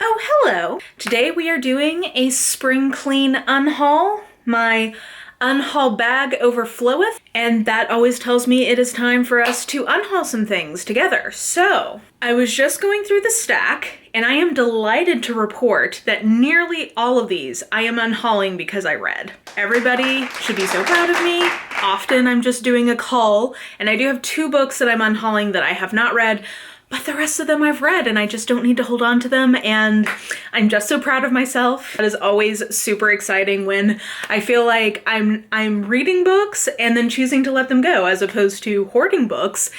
Oh, hello! Today we are doing a spring clean unhaul. My unhaul bag overfloweth, and that always tells me it is time for us to unhaul some things together. So, I was just going through the stack, and I am delighted to report that nearly all of these I am unhauling because I read. Everybody should be so proud of me. Often I'm just doing a cull, and I do have 2 books that I'm unhauling that I have not read, but the rest of them I've read and I just don't need to hold on to them, and I'm just so proud of myself. That is always super exciting when I feel like I'm reading books and then choosing to let them go, as opposed to hoarding books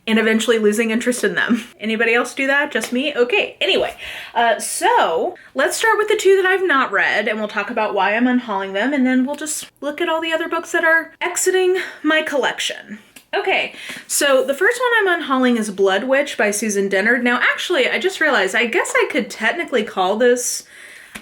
and eventually losing interest in them. Anybody else do that? Just me? Okay, anyway. So let's start with the 2 that I've not read, and we'll talk about why I'm unhauling them, and then we'll just look at all the other books that are exiting my collection. Okay, so the first one I'm unhauling is Blood Witch by Susan Dennard. Now, actually, I just realized, I guess I could technically call this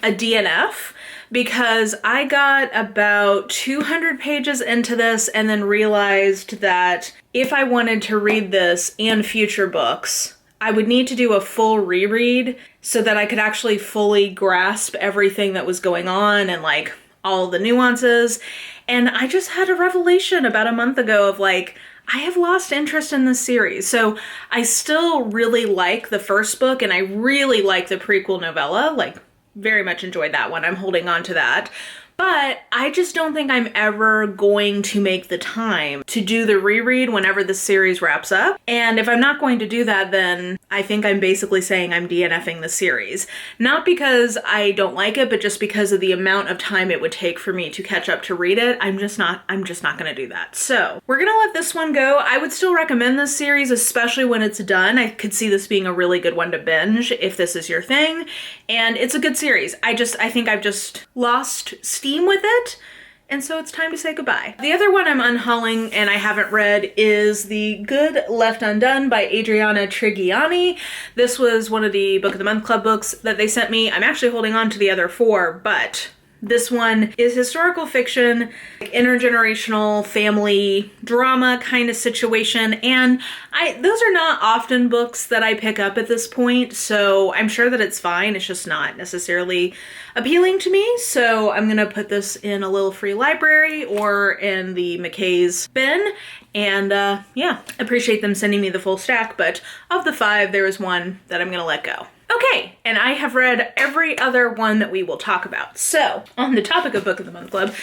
a DNF because I got about 200 pages into this and then realized that if I wanted to read this and future books, I would need to do a full reread so that I could actually fully grasp everything that was going on and like all the nuances. And I just had a revelation about a month ago of like, I have lost interest in this series. So I still really like the first book, and I really like the prequel novella, like very much enjoyed that one. I'm holding on to that. But I just don't think I'm ever going to make the time to do the reread whenever the series wraps up. And if I'm not going to do that, then I think I'm basically saying I'm DNFing the series. Not because I don't like it, but just because of the amount of time it would take for me to catch up to read it. I'm just not gonna do that. So we're gonna let this one go. I would still recommend this series, especially when it's done. I could see this being a really good one to binge if this is your thing. And it's a good series. I think I've just lost steam with it, and so it's time to say goodbye. The other one I'm unhauling and I haven't read is The Good Left Undone by Adriana Trigiani. This was one of the Book of the Month Club books that they sent me. I'm actually holding on to the other 4, but this one is historical fiction, like intergenerational family drama kind of situation, and those are not often books that I pick up at this point, so I'm sure that it's fine. It's just not necessarily appealing to me, so I'm gonna put this in a little free library or in the McKay's bin, and yeah, appreciate them sending me the full stack, but of the 5, there is one that I'm gonna let go. Okay, and I have read every other one that we will talk about. So, on the topic of Book of the Month Club,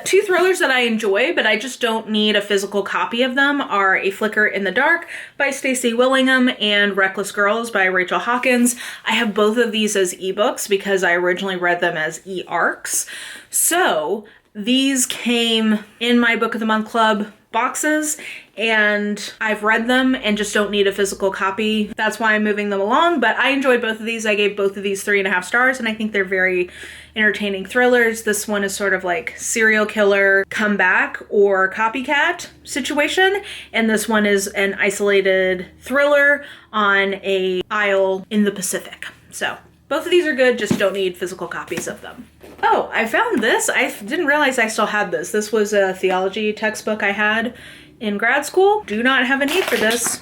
2 thrillers that I enjoy, but I just don't need a physical copy of them, are A Flicker in the Dark by Stacey Willingham and Reckless Girls by Rachel Hawkins. I have both of these as ebooks because I originally read them as e-arcs. So, these came in my Book of the Month Club boxes, and I've read them and just don't need a physical copy. That's why I'm moving them along, but I enjoyed both of these. I gave both of these 3.5 stars, and I think they're very entertaining thrillers. This one is sort of like serial killer comeback or copycat situation, and this one is an isolated thriller on an isle in the Pacific. So both of these are good, just don't need physical copies of them. Oh, I found this. I didn't realize I still had this. This was a theology textbook I had in grad school. Do not have a need for this,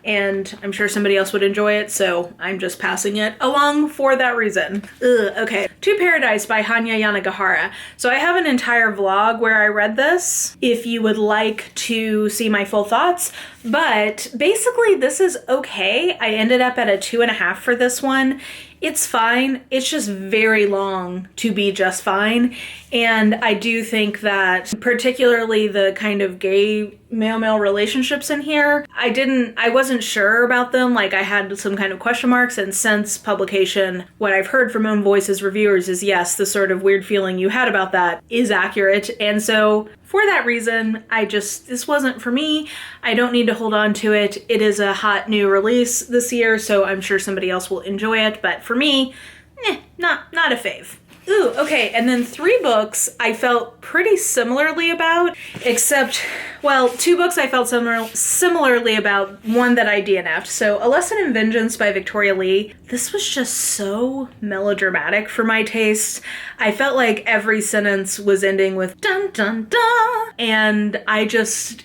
and I'm sure somebody else would enjoy it, so I'm just passing it along for that reason. Okay. To Paradise by Hanya Yanagihara. So I have an entire vlog where I read this, if you would like to see my full thoughts, but basically this is okay. I ended up at a 2.5 for this one. It's fine. It's just very long to be just fine. And I do think that particularly the kind of gay male-male relationships in here, I wasn't sure about them. Like, I had some kind of question marks, and since publication, what I've heard from Own Voices reviewers is yes, the sort of weird feeling you had about that is accurate. And so for that reason, this wasn't for me. I don't need to hold on to it. It is a hot new release this year, so I'm sure somebody else will enjoy it. But for me, not a fave. Ooh, okay, and then 3 books I felt pretty similarly about, except, well, 2 books I felt similarly about, one that I DNF'd. So A Lesson in Vengeance by Victoria Lee. This was just so melodramatic for my taste. I felt like every sentence was ending with dun dun dun, and I'm just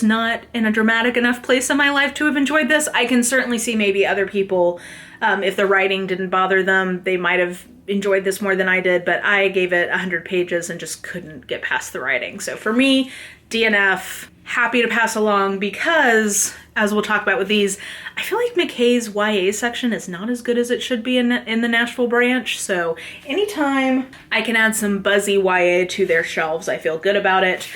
not in a dramatic enough place in my life to have enjoyed this. I can certainly see maybe other people, if the writing didn't bother them, they might have enjoyed this more than I did, but I gave it 100 pages and just couldn't get past the writing. So for me, DNF, happy to pass along because, as we'll talk about with these, I feel like McKay's YA section is not as good as it should be in the Nashville branch. So anytime I can add some Buzzy YA to their shelves, I feel good about it.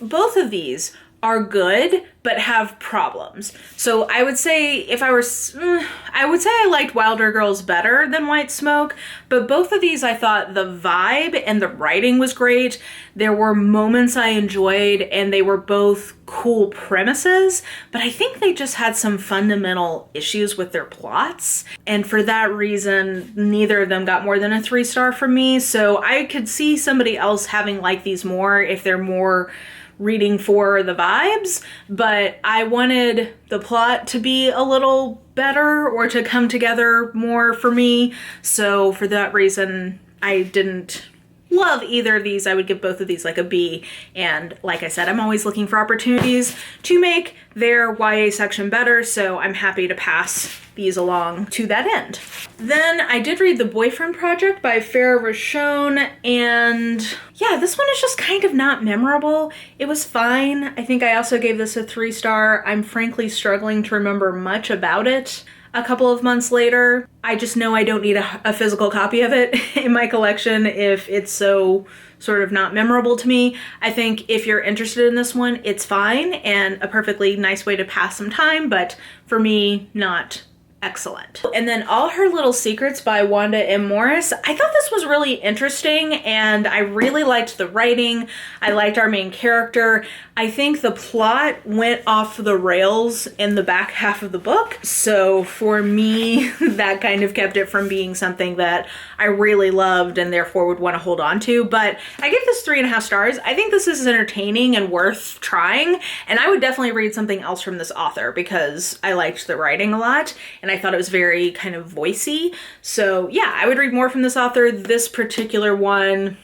Both of these are good, but have problems. So I would say I liked Wilder Girls better than White Smoke, but both of these I thought the vibe and the writing was great. There were moments I enjoyed and they were both cool premises, but I think they just had some fundamental issues with their plots. And for that reason, neither of them got more than a 3-star from me. So I could see somebody else having liked these more if they're more reading for the vibes, but I wanted the plot to be a little better or to come together more for me. So for that reason, I didn't love either of these. I would give both of these like a B. And like I said, I'm always looking for opportunities to make their YA section better, so I'm happy to pass these along to that end. Then I did read The Boyfriend Project by Farah Rochon, and yeah, this one is just kind of not memorable. It was fine. I think I also gave this a 3-star. I'm frankly struggling to remember much about it a couple of months later. I just know I don't need a physical copy of it in my collection if it's so sort of not memorable to me. I think if you're interested in this one, it's fine and a perfectly nice way to pass some time, but for me, not excellent. And then All Her Little Secrets by Wanda M. Morris. I thought this was really interesting and I really liked the writing. I liked our main character. I think the plot went off the rails in the back half of the book. So for me, that kind of kept it from being something that I really loved and therefore would want to hold on to. But I give this 3.5 stars. I think this is entertaining and worth trying. And I would definitely read something else from this author because I liked the writing a lot and I thought it was very kind of voicey. So yeah, I would read more from this author. This particular one,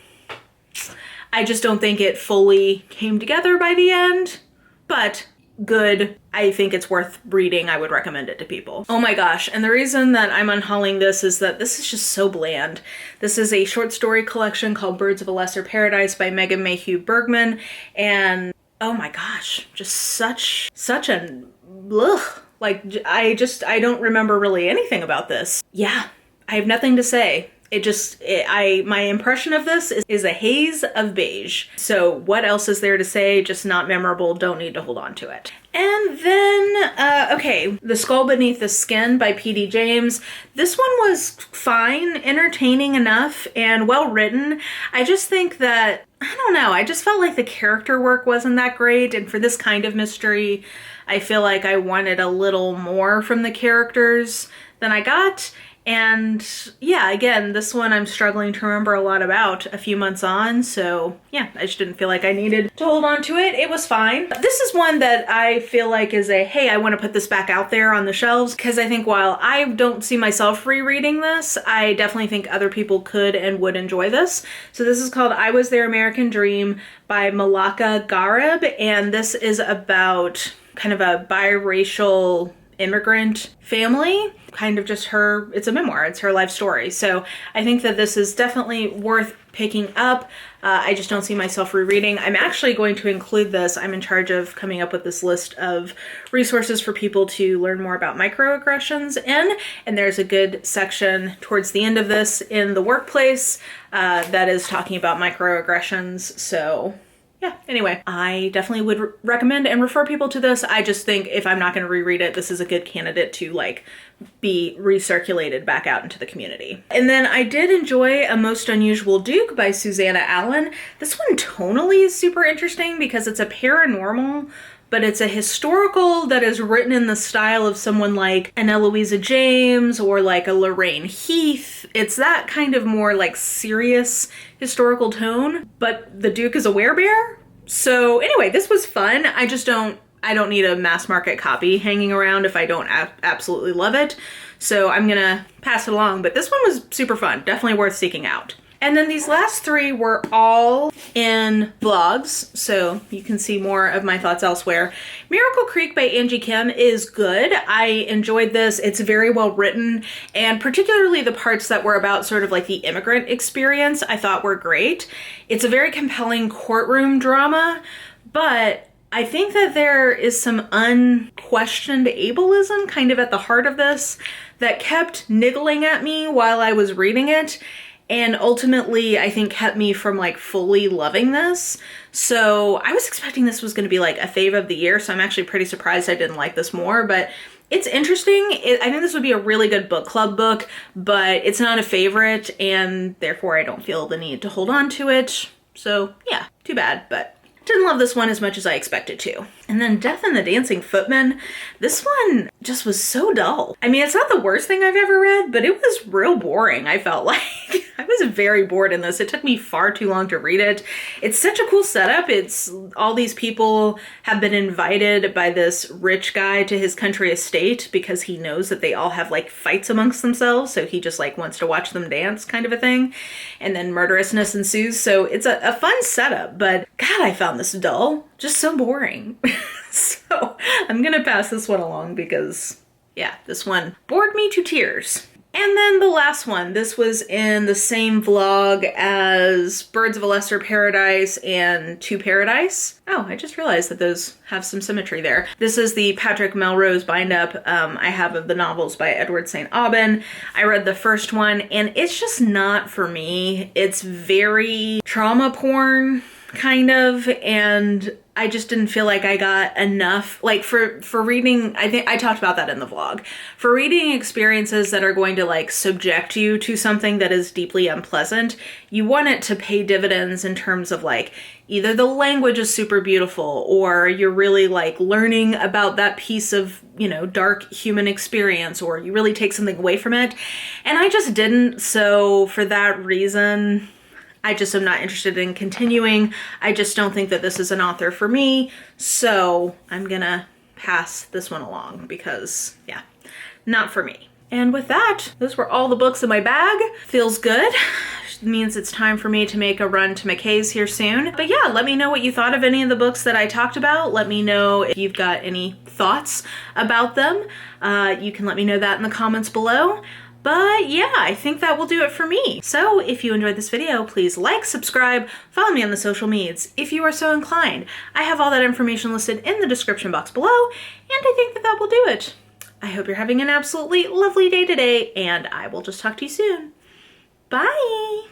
I just don't think it fully came together by the end, but good. I think it's worth reading. I would recommend it to people. Oh my gosh. And the reason that I'm unhauling this is that this is just so bland. This is a short story collection called Birds of a Lesser Paradise by Megan Mayhew Bergman. And oh my gosh, just such a ugh. Like, I don't remember really anything about this. Yeah, I have nothing to say. My impression of this is a haze of beige. So what else is there to say? Just not memorable, don't need to hold on to it. And then, okay, The Skull Beneath the Skin by P.D. James. This one was fine, entertaining enough, and well written. I just think that, I don't know, I just felt like the character work wasn't that great, and for this kind of mystery, I feel like I wanted a little more from the characters than I got. And yeah, again, this one I'm struggling to remember a lot about a few months on, so yeah, I just didn't feel like I needed to hold on to it. It was fine. This is one that I feel like is a, hey, I want to put this back out there on the shelves, because I think while I don't see myself rereading this, I definitely think other people could and would enjoy this. So this is called I Was Their American Dream by Malaka Garib, and this is about kind of a biracial immigrant family, kind of just her, it's a memoir, it's her life story. So I think that this is definitely worth picking up. I just don't see myself rereading. I'm actually going to include this. I'm in charge of coming up with this list of resources for people to learn more about microaggressions in, and there's a good section towards the end of this in the workplace that is talking about microaggressions. So yeah, anyway, I definitely would recommend and refer people to this. I just think if I'm not going to reread it, this is a good candidate to like be recirculated back out into the community. And then I did enjoy A Most Unusual Duke by Susanna Allen. This one tonally is super interesting because it's a paranormal, but it's a historical that is written in the style of someone like an Eloisa James or like a Lorraine Heath. It's that kind of more like serious historical tone, but the Duke is a werebear. So anyway, this was fun. I don't need a mass market copy hanging around if I don't absolutely love it. So I'm gonna pass it along, but this one was super fun. Definitely worth seeking out. And then these last three were all in vlogs, so you can see more of my thoughts elsewhere. Miracle Creek by Angie Kim is good. I enjoyed this. It's very well written, and particularly the parts that were about sort of like the immigrant experience I thought were great. It's a very compelling courtroom drama, but I think that there is some unquestioned ableism kind of at the heart of this that kept niggling at me while I was reading it, and ultimately I think kept me from like fully loving this. So I was expecting this was going to be like a fave of the year, so I'm actually pretty surprised I didn't like this more, but it's interesting. I think this would be a really good book club book, but it's not a favorite, and therefore I don't feel the need to hold on to it. So yeah, too bad, but didn't love this one as much as I expected to. And then Death and the Dancing Footmen. This one just was so dull. I mean, it's not the worst thing I've ever read, but it was real boring, I felt like. I was very bored in this. It took me far too long to read it. It's such a cool setup. It's all these people have been invited by this rich guy to his country estate because he knows that they all have like fights amongst themselves. So he just like wants to watch them dance kind of a thing. And then murderousness ensues. So it's a fun setup, but God, I found this dull. Just so boring. So I'm gonna pass this one along because yeah, this one bored me to tears. And then the last one, this was in the same vlog as Birds of a Lesser Paradise and To Paradise. Oh, I just realized that those have some symmetry there. This is the Patrick Melrose bind-up I have of the novels by Edward St. Aubin. I read the first one, and it's just not for me. It's very trauma porn, kind of, and I just didn't feel like I got enough, like for reading, I think I talked about that in the vlog, for reading experiences that are going to like subject you to something that is deeply unpleasant, you want it to pay dividends in terms of like, either the language is super beautiful, or you're really like learning about that piece of, you know, dark human experience, or you really take something away from it. And I just didn't, so for that reason, I just am not interested in continuing. I just don't think that this is an author for me, so I'm gonna pass this one along because, yeah, not for me. And with that, those were all the books in my bag. Feels good. Means it's time for me to make a run to McKay's here soon. But yeah, let me know what you thought of any of the books that I talked about. Let me know if you've got any thoughts about them. You can let me know that in the comments below. But yeah, I think that will do it for me. So if you enjoyed this video, please like, subscribe, follow me on the social medias if you are so inclined. I have all that information listed in the description box below, and I think that that will do it. I hope you're having an absolutely lovely day today, and I will just talk to you soon. Bye!